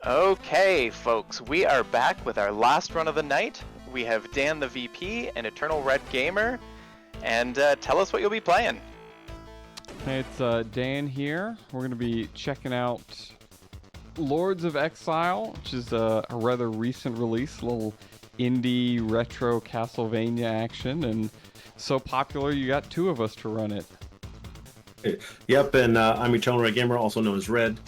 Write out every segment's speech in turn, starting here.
Okay, folks, we are back with our last run of the night. We have DanTheVP and EternalRedGamer, and tell us what you'll be playing. Hey, it's Dan here. We're going to be checking out Lords of Exile, which is a rather recent release, a little indie retro Castlevania action, and so popular you got two of us to run it. Yep, and I'm EternalRedGamer, also known as Red.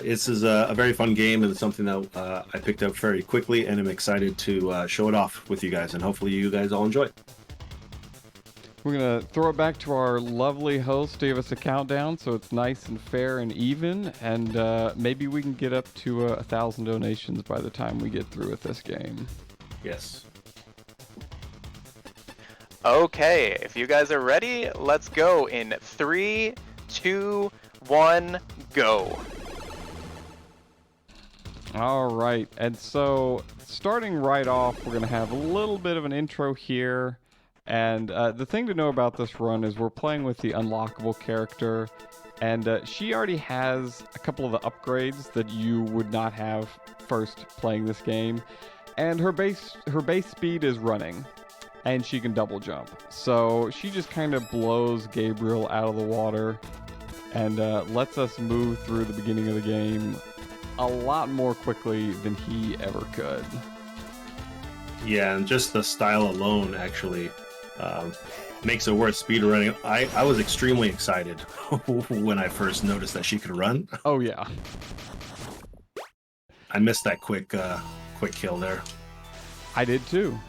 This is a very fun game, and it's something that I picked up very quickly, and I'm excited to show it off with you guys, and hopefully you guys all enjoy it. We're going to throw it back to our lovely host to give us a countdown so it's nice and fair and even, and maybe we can get up to 1,000 donations by the time we get through with this game. Yes. Okay, if you guys are ready, let's go in 3, 2, 1, go. All right, and so starting right off, we're going to have a little bit of an intro here. And the thing to know about this run is we're playing with the unlockable character, and she already has a couple of the upgrades that you would not have first playing this game. And her base speed is running, and she can double jump. So she just kind of blows Gabriel out of the water and lets us move through the beginning of the game a lot more quickly than he ever could. Yeah, and just the style alone actually makes it worth speedrunning. I was extremely excited when I first noticed that she could run. Oh yeah. I missed that quick kill there. I did too.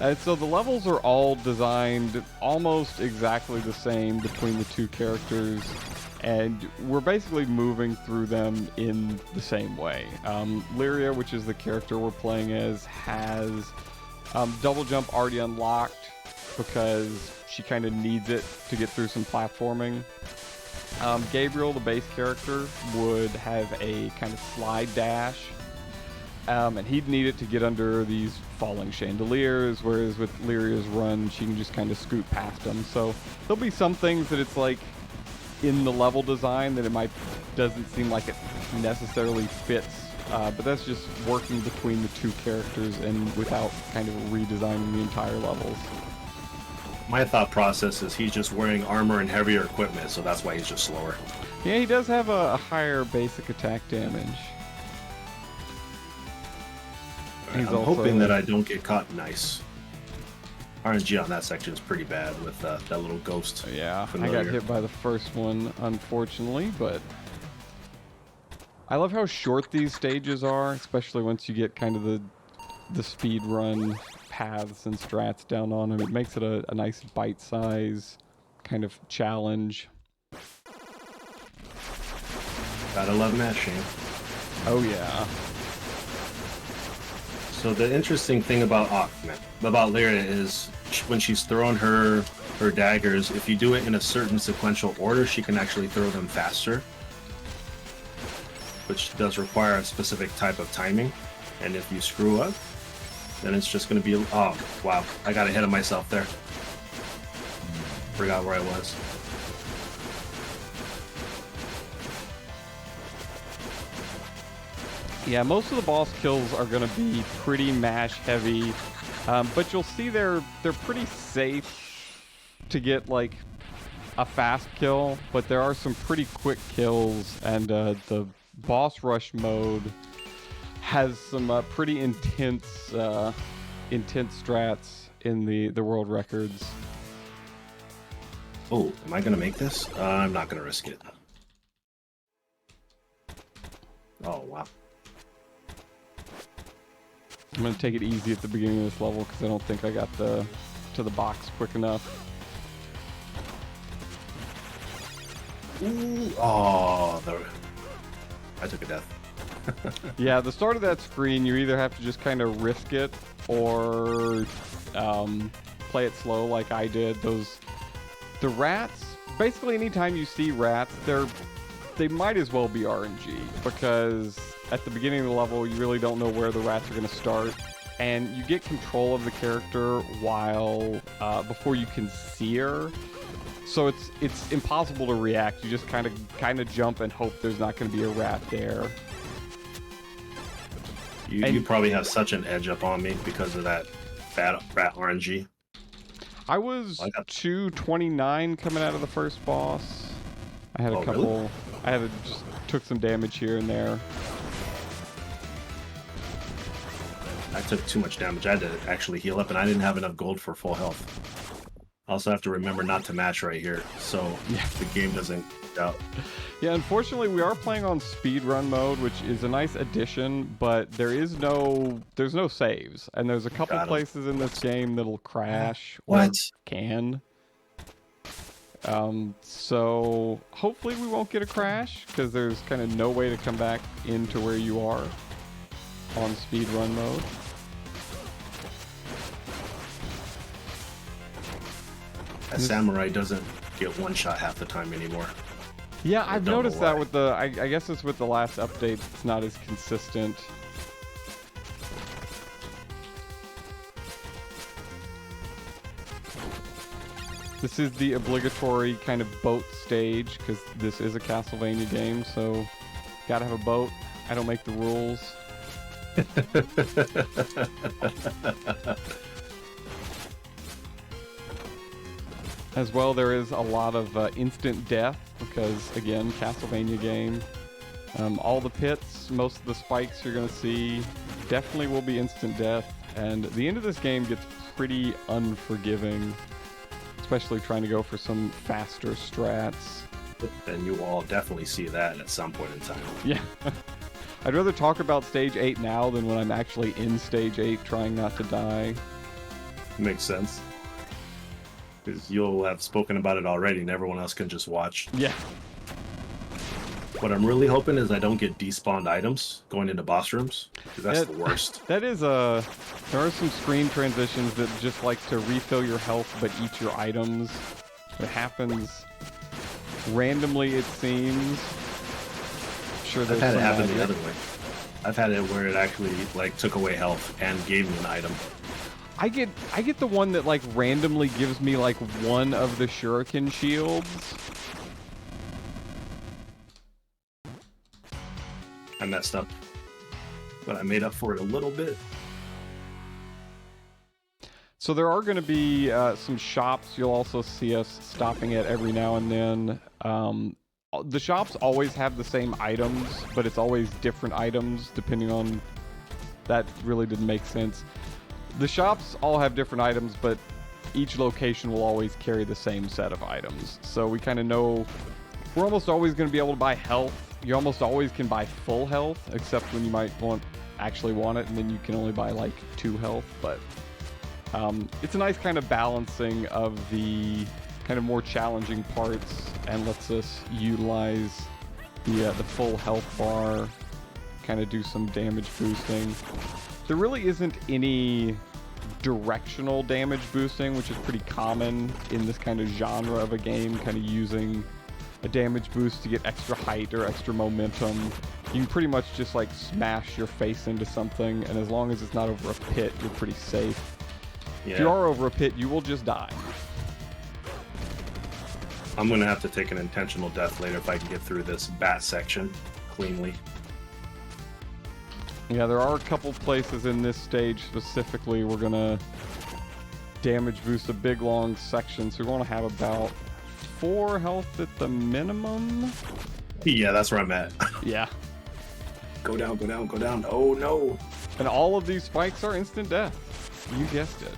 And so the levels are all designed almost exactly the same between the two characters, and we're basically moving through them in the same way. Lyria, which is the character we're playing as, has double jump already unlocked because she kind of needs it to get through some platforming. Gabriel, the base character, would have a kind of slide dash, and he'd need it to get under these falling chandeliers, whereas with Lyria's run, she can just kind of scoot past them. So there'll be some things that it's like in the level design that it doesn't seem like it necessarily fits. But that's just working between the two characters and without kind of redesigning the entire levels. My thought process is he's just wearing armor and heavier equipment, so that's why he's just slower. Yeah, he does have a higher basic attack damage. I'm hoping that I don't get caught in ice. RNG on that section is pretty bad with that little ghost. Yeah, familiar. I got hit by the first one, unfortunately, but I love how short these stages are, especially once you get kind of the speed run paths and strats down on them. It makes it a nice bite-size kind of challenge. Gotta love mashing. Oh yeah. So the interesting thing about Lyria is when she's throwing her daggers, if you do it in a certain sequential order, she can actually throw them faster, which does require a specific type of timing. And if you screw up, then it's just going to be... Oh, wow. I got ahead of myself there. Forgot where I was. Yeah, most of the boss kills are going to be pretty mash heavy, but you'll see they're pretty safe to get like a fast kill, but there are some pretty quick kills, and the boss rush mode has some pretty intense strats in the world records. Oh, am I going to make this? I'm not going to risk it. Oh, wow. I'm going to take it easy at the beginning of this level because I don't think I got to the box quick enough. Ooh. Oh, I took a death. Yeah, the start of that screen, you either have to just kind of risk it or play it slow like I did. The rats, basically anytime you see rats, they might as well be RNG, because at the beginning of the level, you really don't know where the rats are going to start, and you get control of the character before you can see her. So it's impossible to react. You just kind of jump and hope there's not going to be a rat there. You probably have such an edge up on me because of that rat RNG. I was 229 coming out of the first boss. I had a couple. Really? I just took some damage here and there. I took too much damage. I had to actually heal up, and I didn't have enough gold for full health. I also have to remember not to match right here, so the game doesn't out. Yeah, unfortunately, we are playing on speedrun mode, which is a nice addition, but there's no saves, and there's a couple places in this game that'll crash or can. So hopefully we won't get a crash, because there's kind of no way to come back into where you are on speedrun mode. A samurai doesn't get one shot half the time anymore. Yeah, I've noticed that with the, I guess it's with the last update, it's not as consistent. This is the obligatory kind of boat stage, because this is a Castlevania game, so gotta have a boat. I don't make the rules. As well, there is a lot of instant death, because, again, Castlevania game. All the pits, most of the spikes you're going to see definitely will be instant death, and the end of this game gets pretty unforgiving, especially trying to go for some faster strats. And you all definitely see that at some point in time. Yeah. I'd rather talk about Stage 8 now than when I'm actually in Stage 8 trying not to die. Makes sense. Because you'll have spoken about it already and everyone else can just watch. Yeah. What I'm really hoping is I don't get despawned items going into boss rooms, because that's the worst. That is there are some screen transitions that just like to refill your health but eat your items. It happens randomly, it seems. Sure, I've had it happen the other way. I've had it where it actually like took away health and gave me an item. I get the one that like randomly gives me like one of the shuriken shields. I messed up, but I made up for it a little bit. So there are going to be some shops you'll also see us stopping at every now and then. The shops always have the same items, but it's always different items depending on... That really didn't make sense. The shops all have different items, but each location will always carry the same set of items. So we kind of know we're almost always going to be able to buy health. You almost always can buy full health, except when you might actually want it, and then you can only buy like 2 health. But it's a nice kind of balancing of the kind of more challenging parts, and lets us utilize the full health bar, kind of do some damage boosting. There really isn't any directional damage boosting, which is pretty common in this kind of genre of a game, kind of using a damage boost to get extra height or extra momentum. You can pretty much just like smash your face into something, and as long as it's not over a pit, you're pretty safe. Yeah. If you are over a pit, you will just die. I'm gonna have to take an intentional death later if I can get through this bat section cleanly. Yeah, there are a couple places in this stage specifically we're gonna damage boost a big long section, so we're gonna have about 4 health at the minimum. Yeah, that's where I'm at. Yeah. Go down, go down, go down. Oh no. And all of these spikes are instant death. You guessed it.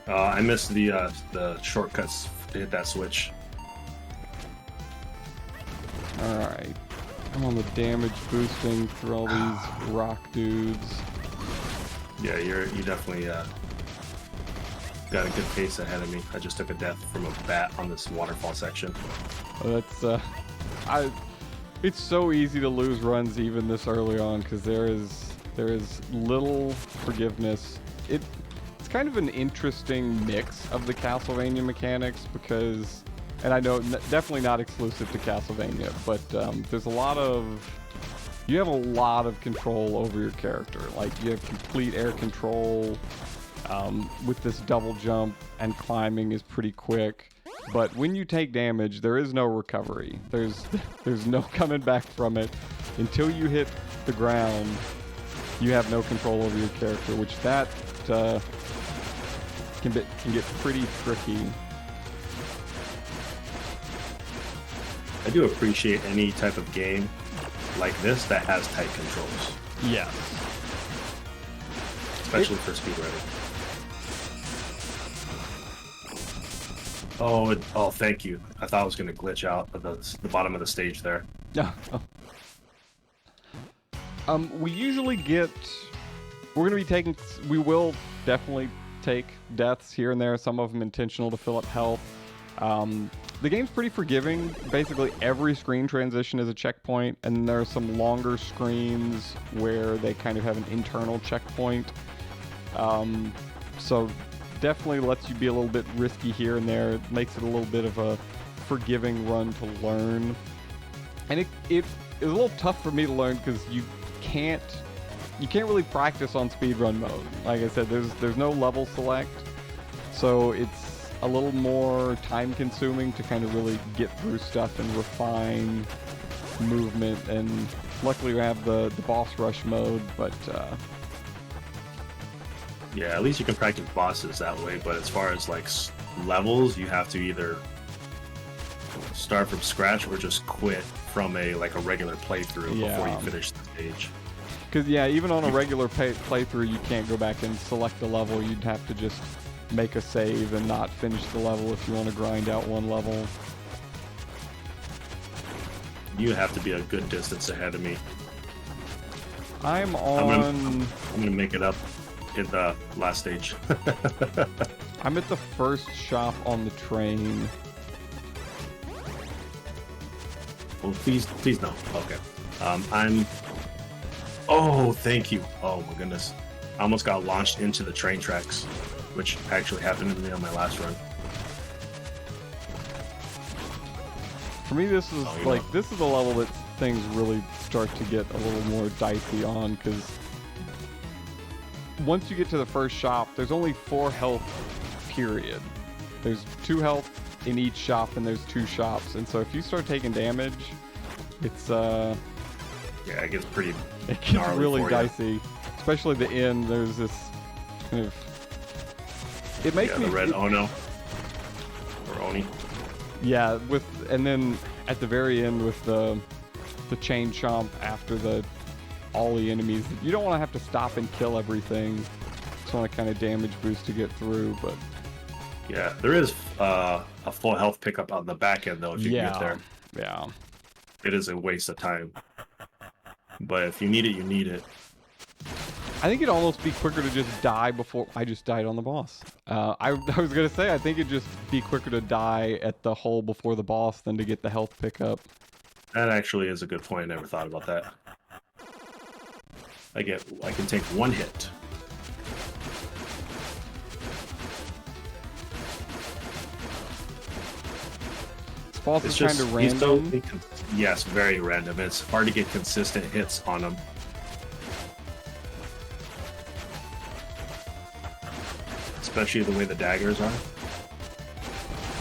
I missed the shortcuts to hit that switch. Alright. I'm on the damage boosting through all these rock dudes. Yeah, you definitely got a good pace ahead of me. I just took a death from a bat on this waterfall section. That's it's so easy to lose runs even this early on, because there is little forgiveness. It's kind of an interesting mix of the Castlevania mechanics, because, and I know definitely not exclusive to Castlevania, but you have a lot of control over your character. Like, you have complete air control. with this double jump and climbing is pretty quick. But when you take damage, there is no recovery. There's no coming back from it. Until you hit the ground, you have no control over your character, which that can get pretty tricky. I do appreciate any type of game like this that has tight controls. Yes. Especially for speedrunning. Oh, thank you. I thought I was going to glitch out at the bottom of the stage there. Yeah. We usually get... We will definitely take deaths here and there, some of them intentional to fill up health. The game's pretty forgiving. Basically, every screen transition is a checkpoint, and then there are some longer screens where they kind of have an internal checkpoint. So definitely lets you be a little bit risky here and there. It makes it a little bit of a forgiving run to learn. And it is a little tough for me to learn because you can't really practice on speedrun mode. Like I said, there's no level select, so it's a little more time consuming to kind of really get through stuff and refine movement. And luckily we have the boss rush mode, but yeah, at least you can practice bosses that way. But as far as like levels, you have to either start from scratch or just quit from a regular playthrough before you finish the stage. Because yeah, even on a regular playthrough, you can't go back and select a level. You'd have to just make a save and not finish the level if you want to grind out one level. You have to be a good distance ahead of me. I'm gonna make it up in the last stage. I'm at the first shop on the train. Oh, please no. Okay. Oh, thank you. Oh my goodness. I almost got launched into the train tracks, which actually happened to me on my last run. For me, this is this is the level that things really start to get a little more dicey on, because once you get to the first shop, there's only 4 health, period. There's 2 health in each shop, and there's 2 shops, and so if you start taking damage, it's yeah, it gets pretty it gets really dicey. Especially the end, there's this kind of... It makes me... the red Ono. Or Oni. Yeah, and then at the very end with the chain chomp after all the enemies. You don't want to have to stop and kill everything. Just want to kind of damage boost to get through, but... Yeah, there is a full health pickup on the back end, though, if you can get there. Yeah. It is a waste of time. But if you need it, you need it. I think it'd almost be quicker to just die before... I just died on the boss. I was going to say, I think it'd just be quicker to die at the hole before the boss than to get the health pickup. That actually is a good point. I never thought about that. I can take 1 hit. This boss is kind of random. Yes, very random. It's hard to get consistent hits on him. Especially the way the daggers are.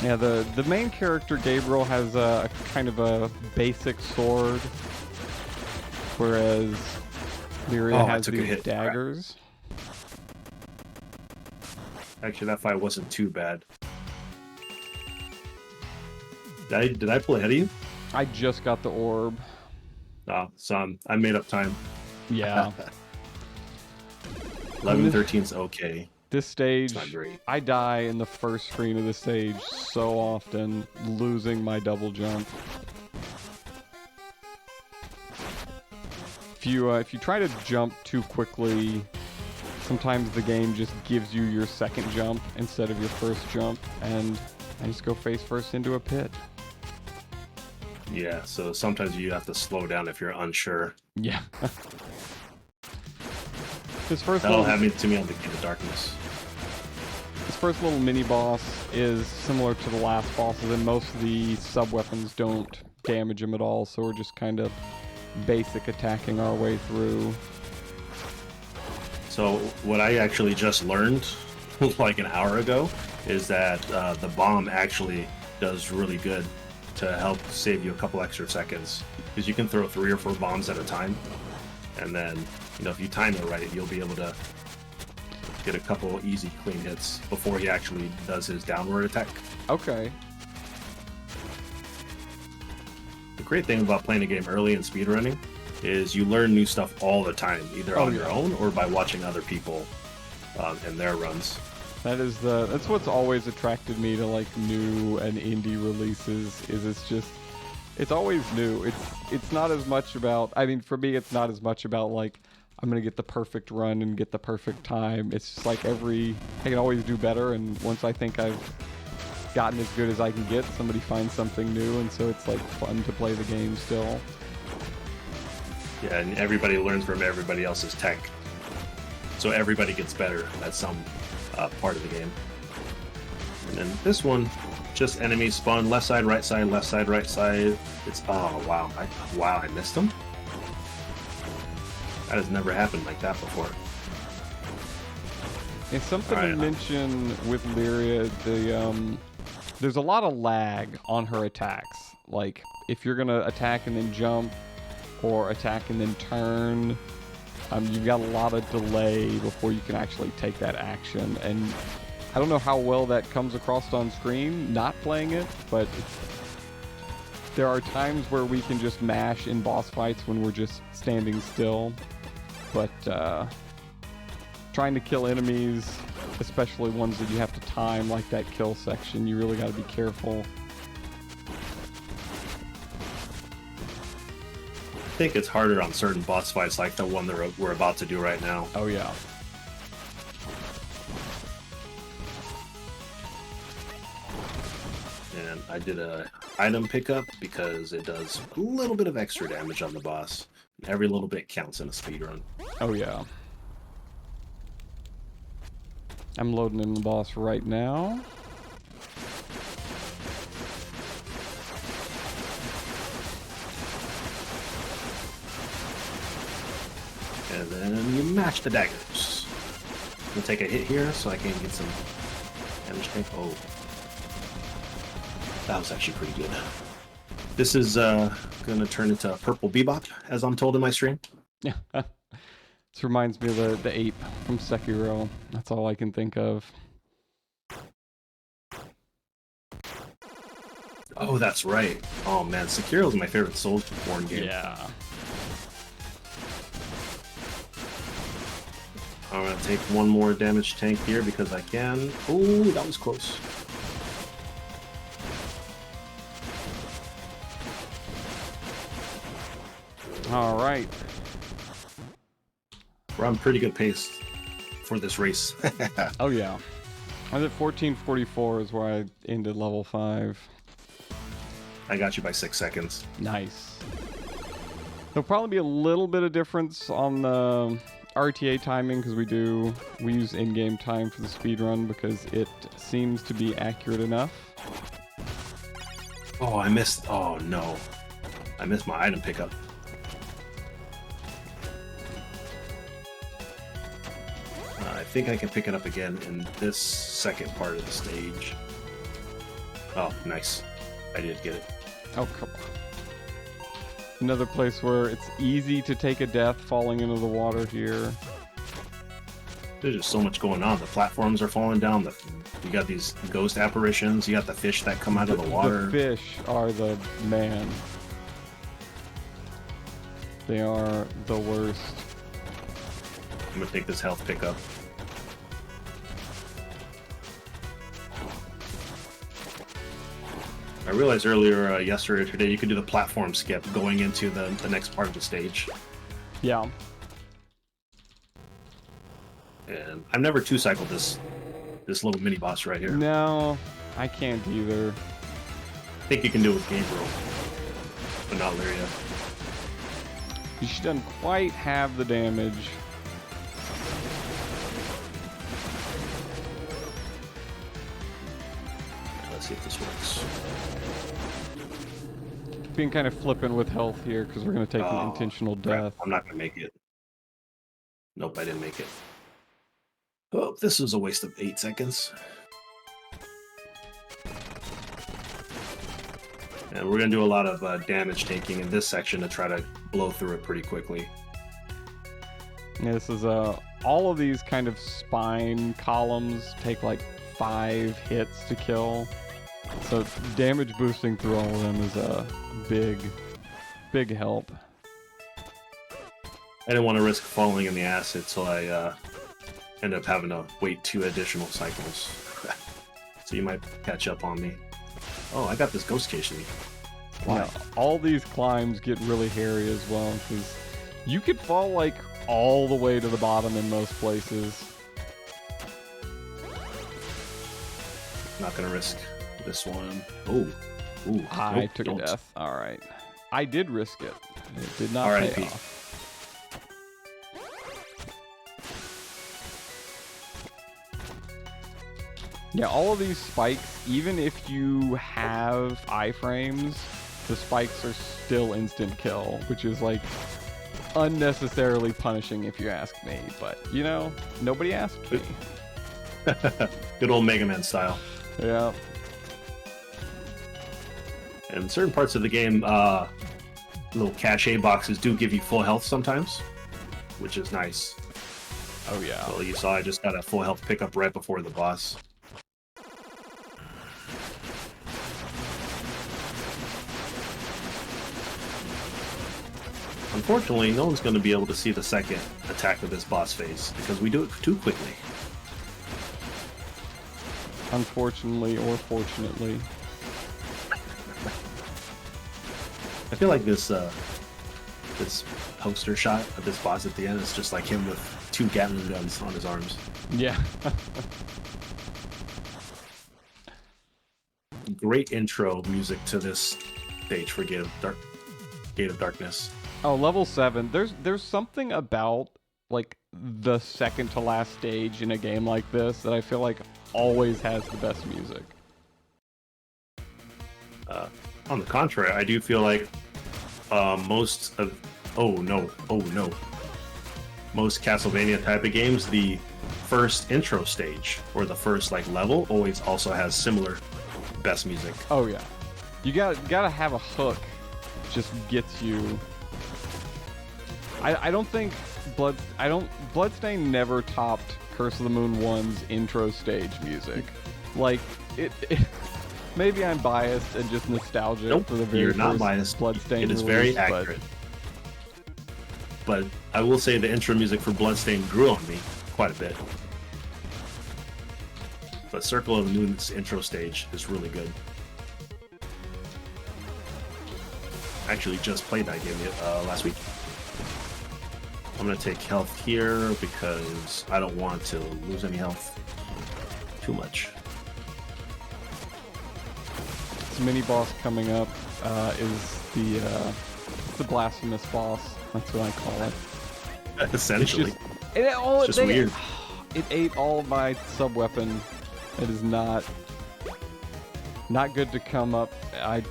Yeah, the main character, Gabriel, has a kind of a basic sword, whereas Lyria has these daggers. Actually, that fight wasn't too bad. Did I pull ahead of you? I just got the orb. Oh, so I made up time. Yeah. 11-13's okay. This stage, not great. I die in the first screen of the stage so often, losing my double jump. If you try to jump too quickly, sometimes the game just gives you your second jump instead of your first jump, and I just go face first into a pit. Yeah, so sometimes you have to slow down if you're unsure. Yeah. That'll happen to me on the Gate of Darkness. This first little mini-boss is similar to the last bosses, and most of the sub-weapons don't damage him at all, so we're just kind of basic attacking our way through. So what I actually just learned like an hour ago is that the bomb actually does really good to help save you a couple extra seconds, because you can throw 3 or 4 bombs at a time, and then if you time it right, you'll be able to get a couple easy clean hits before he actually does his downward attack. Okay. The great thing about playing a game early and speedrunning is you learn new stuff all the time, either on your own or by watching other people and their runs. That's what's always attracted me to like new and indie releases. It's always new. It's not as much about, I mean, for me, it's not as much about like I'm gonna get the perfect run and get the perfect time. It's just like I can always do better, and once I think I've gotten as good as I can get, somebody finds something new, and so it's like fun to play the game still. Yeah, and everybody learns from everybody else's tech, so everybody gets better at some part of the game. And then this one, just enemies spawn left side, right side, left side, right side. It's wow, I missed them. That has never happened like that before. It's something to mention with Lyria. There's a lot of lag on her attacks. Like if you're gonna attack and then jump, or attack and then turn, you've got a lot of delay before you can actually take that action. And I don't know how well that comes across on screen, not playing it, but there are times where we can just mash in boss fights when we're just standing still. But trying to kill enemies, especially ones that you have to time, like that kill section, you really got to be careful. I think it's harder on certain boss fights like the one that we're about to do right now. Oh yeah. And I did a item pickup because it does a little bit of extra damage on the boss. Every little bit counts in a speedrun. Oh yeah. I'm loading in the boss right now. And then you match the daggers. I'm gonna take a hit here so I can get some damage tank. Oh, that was actually pretty good. This is gonna turn into purple bebop, as I'm told in my stream. Yeah. This reminds me of the ape from Sekiro. That's all I can think of. Oh, that's right. Oh man, Sekiro is my favorite Soulsborne game. Yeah. I'm gonna take one more damage tank here because I can. Oh, that was close. All right. We're on pretty good pace for this race. Oh yeah. I was at 1444 is where I ended level 5. I got you by 6 seconds. Nice. There'll probably be a little bit of difference on the RTA timing because we use in-game time for the speedrun because it seems to be accurate enough. Oh, I missed. Oh no. I missed my item pickup. I think I can pick it up again in this second part of the stage. Oh, nice. I did get it. Oh, come on. Another place where it's easy to take a death falling into the water here. There's just so much going on. The platforms are falling down. You got these ghost apparitions. You got the fish that come out of the water. The fish are the man. They are the worst. I'm gonna take this health pickup. I realized earlier, yesterday or today, you could do the platform skip going into the next part of the stage. Yeah. And I've never two-cycled this little mini-boss right here. No, I can't either. I think you can do it with Gabriel, but not Lyria. She doesn't quite have the damage. Let's see if this works. Being kind of flippant with health here because we're going to take an intentional crap. death. I'm not going to make it. Nope, I didn't make it. Oh, this was a waste of 8 seconds. And we're going to do a lot of damage taking in this section to try to blow through it pretty quickly. Yeah, this is all of these kind of spine columns take like 5 hits to kill. So damage boosting through all of them is a big help. I didn't want to risk falling in the acid, so I ended up having to wait 2 additional cycles. So you might catch up on me. Oh, I got this ghost case. Wow. All these climbs get really hairy as well, because you could fall like all the way to the bottom in most places. Not gonna risk this one. Oh, ooh! I nope, took don't. a death. All right, I did risk it. It did not R.I.P. pay off. Yeah, all of these spikes, even if you have iframes, the spikes are still instant kill, which is like unnecessarily punishing if you ask me. But, you know, nobody asked me. Good old Mega Man style. Yeah. And certain parts of the game, little cache boxes do give you full health sometimes, which is nice. Oh, yeah. Well, you saw I just got a full health pickup right before the boss. Unfortunately, no one's going to be able to see the second attack of this boss phase, because we do it too quickly. Unfortunately or fortunately. I feel like this this poster shot of this boss at the end is just like him with 2 Gatling guns on his arms. Yeah. Great intro music to this stage for Gate of Darkness. Oh, level 7. There's something about like the second to last stage in a game like this that I feel like always has the best music. On the contrary, I do feel like most Castlevania type of games, the first intro stage or the first like level always also has similar best music. Oh yeah, you gotta have a hook. Just gets you. I don't think Bloodstain never topped Curse of the Moon 1's intro stage music. Like it maybe I'm biased and just nostalgic Nope, for the very you're not first biased. Bloodstain It is release, very accurate. But I will say the intro music for Bloodstain grew on me quite a bit. But Circle of the Moon's intro stage is really good. I actually just played that game last week. I'm going to take health here because I don't want to lose any health too much. This mini boss coming up is the blasphemous boss. That's what I call it. Essentially. It's just weird. It ate all of my sub weapon. It is not good to come up. I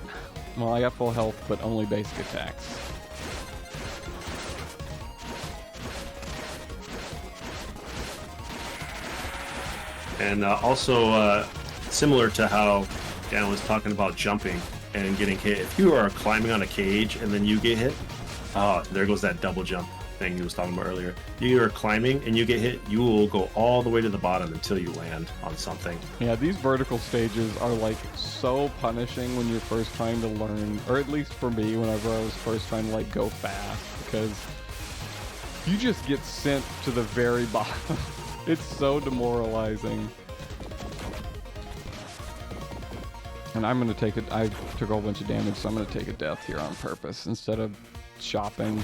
got full health, but only basic attacks. And also, similar to how Dan was talking about jumping and getting hit, if you are climbing on a cage and then you get hit, there goes that double jump thing he was talking about earlier. You are climbing and you get hit, you will go all the way to the bottom until you land on something. Yeah, these vertical stages are like so punishing when you're first trying to learn, or at least for me, whenever I was first trying to like go fast, because you just get sent to the very bottom. It's so demoralizing. And I'm gonna take it. I took a whole bunch of damage, so I'm gonna take a death here on purpose instead of shopping.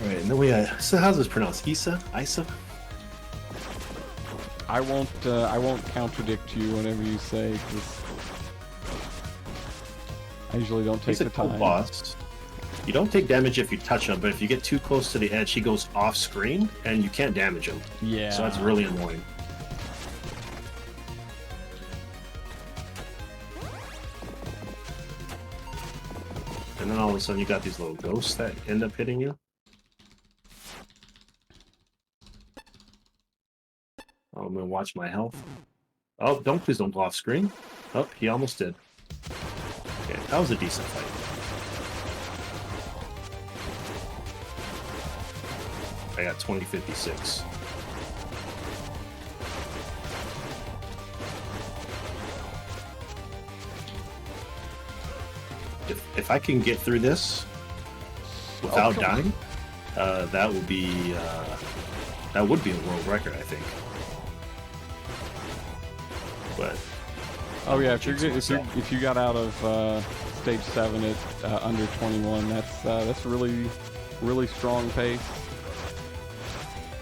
All right, and then we so how's this pronounced? Isa? I won't contradict you whenever you say, because I usually don't take He's a the cool time. boss. You don't take damage if you touch him, but if you get too close to the edge, he goes off screen and you can't damage him. Yeah. So that's really annoying. And then all of a sudden you got these little ghosts that end up hitting you. Oh, I'm gonna watch my health. Oh, please don't go off screen. Oh, he almost did. Okay, that was a decent fight. I got 2056. If I can get through this without dying, that would be a world record, I think. But oh yeah, if you got out of stage 7 at under 21, that's really strong pace.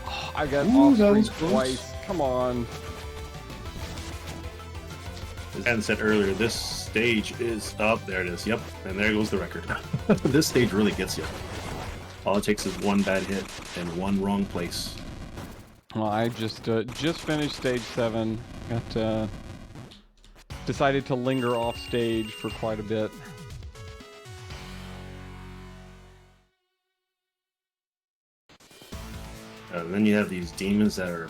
Oh, I got off screen twice. Come on. As Dan said earlier, this stage is up. There it is. Yep, and there goes the record. This stage really gets you. All it takes is one bad hit and one wrong place. Well, I just finished stage 7. Got decided to linger off stage for quite a bit. And then you have these demons that are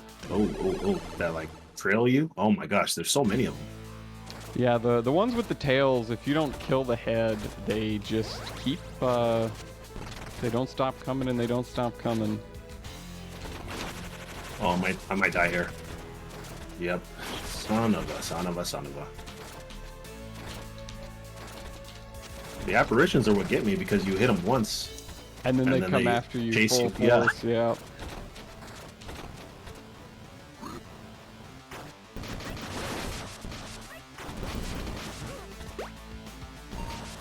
that like trail you. Oh my gosh, there's so many of them. Yeah, the ones with the tails, if you don't kill the head, they just keep they don't stop coming and they don't stop coming. Oh, I might die here. Yep. Son of a. The apparitions are what get me because you hit them once. And then they come after you chase full you. force, yeah.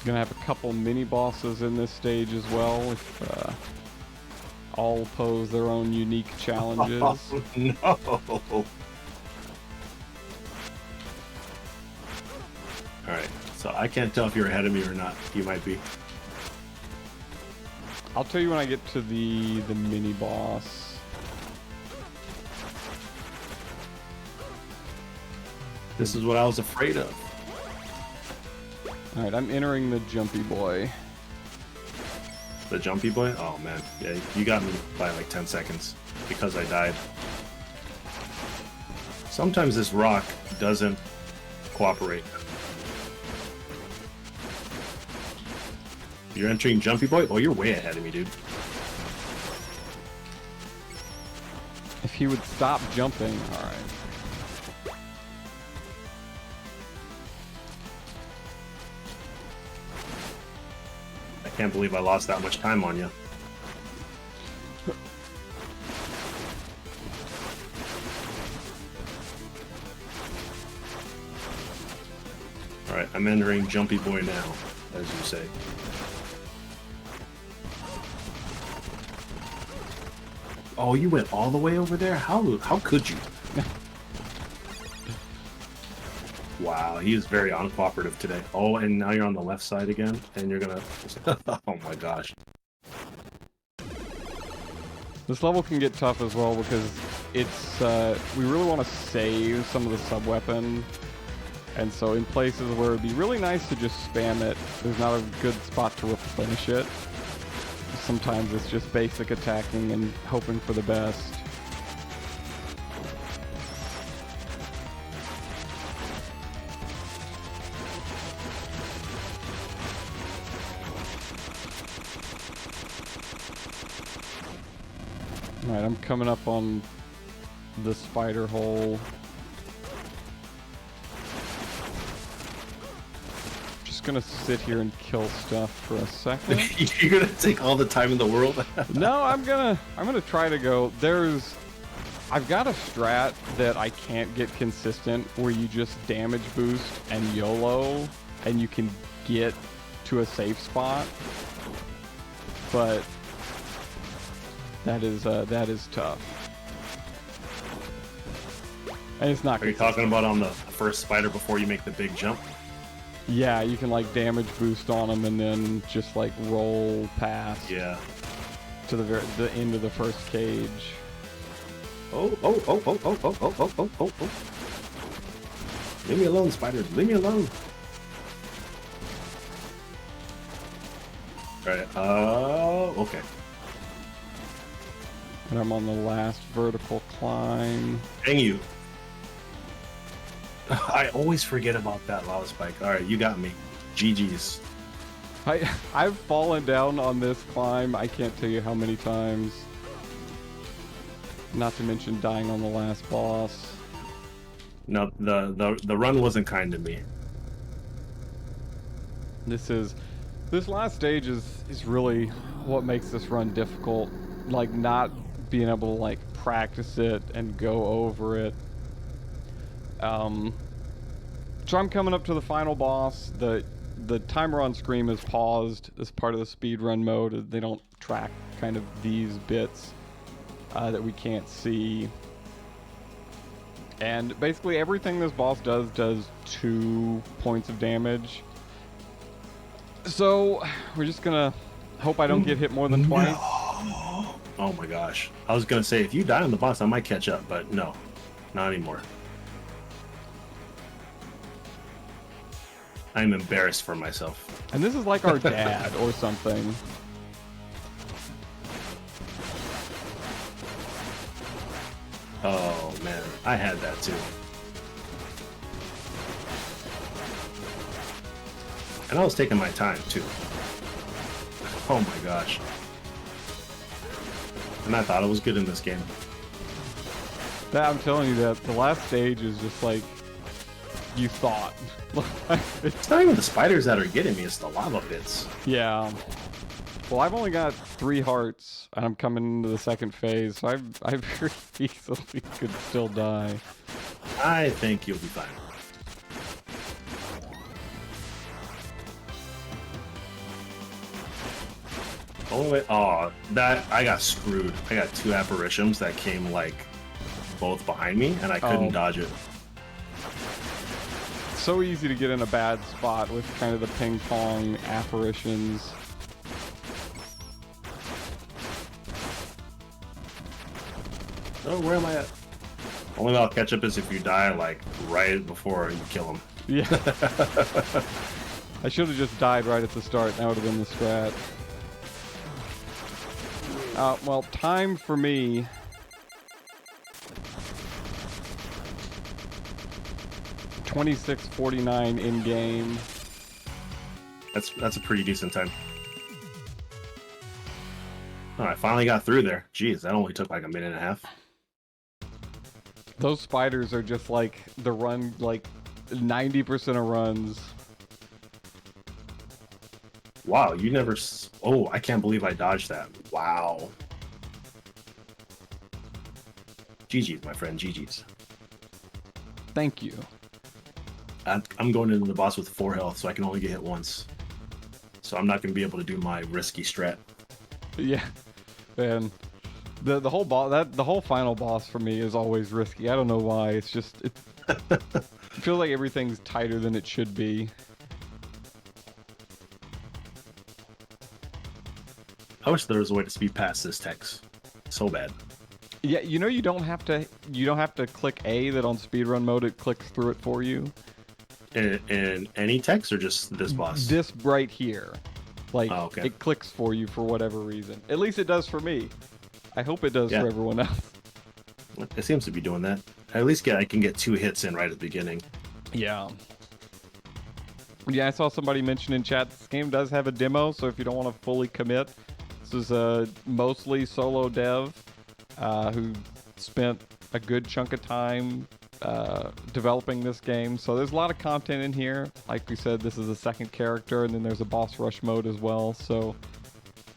Gonna have a couple mini bosses in this stage as well, if all pose their own unique challenges. Oh, no. Alright, so I can't tell if you're ahead of me or not. You might be. I'll tell you when I get to the mini boss. This is what I was afraid of. Alright, I'm entering the jumpy boy. The jumpy boy? Oh man, yeah, you got me by like 10 seconds because I died. Sometimes this rock doesn't cooperate. You're entering jumpy boy? Oh, you're way ahead of me, dude. If he would stop jumping, alright. I can't believe I lost that much time on you. Alright, I'm entering jumpy boy now, as you say. Oh, you went all the way over there? How could you? Wow, he is very uncooperative today. Oh, and now you're on the left side again, and you're gonna... Oh my gosh. This level can get tough as well because it's, we really want to save some of the sub-weapon. And so in places where it'd be really nice to just spam it, there's not a good spot to replenish it. Sometimes it's just basic attacking and hoping for the best. Alright, I'm coming up on the spider hole. Just gonna sit here and kill stuff for a second. You're gonna take all the time in the world? No, I'm gonna try to go. I've got a strat that I can't get consistent where you just damage boost and YOLO and you can get to a safe spot. But that is tough. And it's not. Are you talking about on the first spider before you make the big jump? Yeah, you can like damage boost on them and then just like roll past. Yeah. To the end of the first cage. Oh. Leave me alone, spiders. Leave me alone. All right. Oh, okay. And I'm on the last vertical climb. Dang you. I always forget about that lava spike. All right, you got me. GG's. I've fallen down on this climb. I can't tell you how many times. Not to mention dying on the last boss. No, the run wasn't kind to me. This last stage is really what makes this run difficult. Like not being able to like practice it and go over it. So I'm coming up to the final boss. The timer on screen is paused as part of the speedrun mode. They don't track kind of these bits that we can't see. And basically everything this boss does 2 points of damage. So we're just gonna hope I don't get hit more than twice. Oh my gosh. I was gonna say if you die on the boss I might catch up, but no. Not anymore. I'm embarrassed for myself. And this is like our dad or something. Oh man, I had that too. And I was taking my time too. Oh my gosh. And I thought it was good in this game. I'm telling you that the last stage is just like you thought. It's not even the spiders that are getting me, it's the lava bits. Yeah. Well, I've only got 3 hearts, and I'm coming into the second phase, so I very easily could still die. I think you'll be fine. Oh, that I got screwed. I got 2 apparitions that came like both behind me, and I couldn't dodge it. So easy to get in a bad spot with kind of the ping pong apparitions. Oh, where am I at? Only way I'll catch up is if you die like right before you kill him. Yeah. I should have just died right at the start. That would have been the strat. Well, time for me. $26.49 in game. That's a pretty decent time. Oh, I finally got through there. Jeez, that only took like a minute and a half. Those spiders are just like the run, like 90% of runs. Wow, you never... Oh, I can't believe I dodged that. Wow. GG's, my friend, GG's. Thank you. I'm going into the boss with 4 health, so I can only get hit once. So I'm not going to be able to do my risky strat. Yeah, and the whole boss, the whole final boss for me is always risky. I don't know why. It's just it feels like everything's tighter than it should be. I wish there was a way to speed past this text. So bad. Yeah, you know you don't have to click A. That on speedrun mode it clicks through it for you. In any text or just this boss? This right here. Like, okay. It clicks for you for whatever reason. At least it does for me. I hope it does for everyone else. It seems to be doing that. At least I can get 2 hits in right at the beginning. Yeah. Yeah, I saw somebody mention in chat this game does have a demo, so if you don't want to fully commit, this is a mostly solo dev who spent a good chunk of time developing this game. So there's a lot of content in here. Like we said, this is a second character, and then there's a boss rush mode as well. So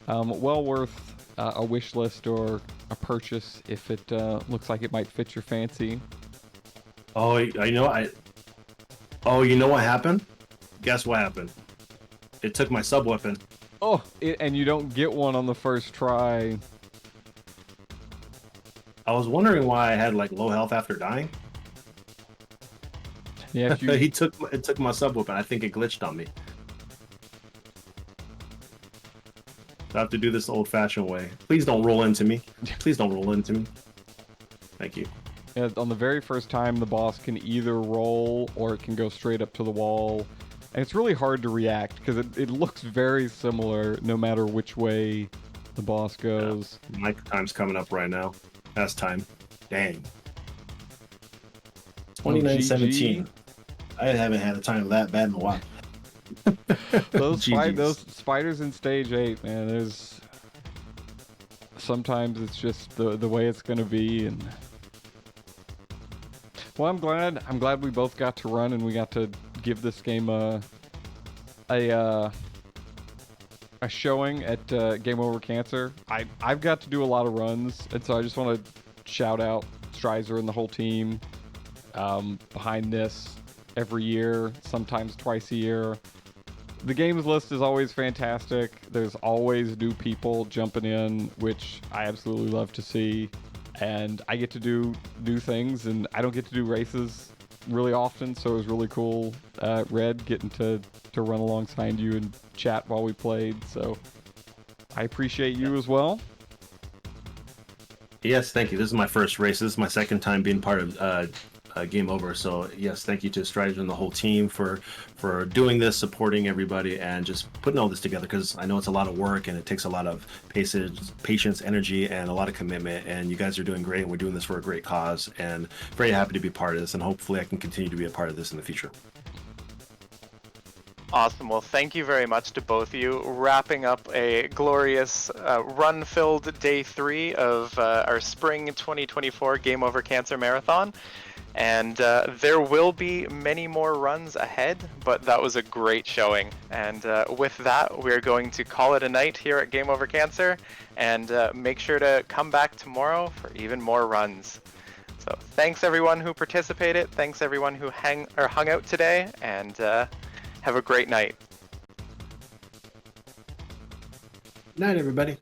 well worth a wish list or a purchase if it looks like it might fit your fancy. Oh, you know what happened? Guess what happened? It took my sub weapon. Oh, and you don't get one on the first try. I was wondering why I had like low health after dying. Yeah, it took my sub weapon. I think it glitched on me. I have to do this the old-fashioned way. Please don't roll into me. Please don't roll into me. Thank you. Yeah, on the very first time, the boss can either roll or it can go straight up to the wall. And it's really hard to react because it looks very similar no matter which way the boss goes. Yeah. My time's coming up right now. That's time. Dang. 29:17. I haven't had a time that bad in a while. those spiders in stage 8, man. There's sometimes it's just the way it's gonna be, and well, I'm glad we both got to run and we got to give this game a showing at Game Over Cancer. I've got to do a lot of runs, and so I just want to shout out Strizer and the whole team behind this every year, sometimes twice a year. The games list is always fantastic. There's always new people jumping in, which I absolutely love to see. And I get to do new things, and I don't get to do races really often, so it was really cool, Red, getting to run alongside you and chat while we played. So I appreciate you as well. Yes, thank you. This is my first race. This is my second time being part of Game Over. So yes, thank you to Strider and the whole team for doing this, supporting everybody, and just putting all this together, because I know it's a lot of work and it takes a lot of patience, energy, and a lot of commitment. And you guys are doing great, and we're doing this for a great cause, and very happy to be part of this, and hopefully I can continue to be a part of this in the future. Awesome. Well, thank you very much to both of you. Wrapping up a glorious run-filled day 3 of our spring 2024 Game Over Cancer Marathon. And there will be many more runs ahead, but that was a great showing. And with that, we're going to call it a night here at Game Over Cancer, and make sure to come back tomorrow for even more runs. So thanks everyone who participated, thanks everyone who hung out today, and have a great night. Night, everybody.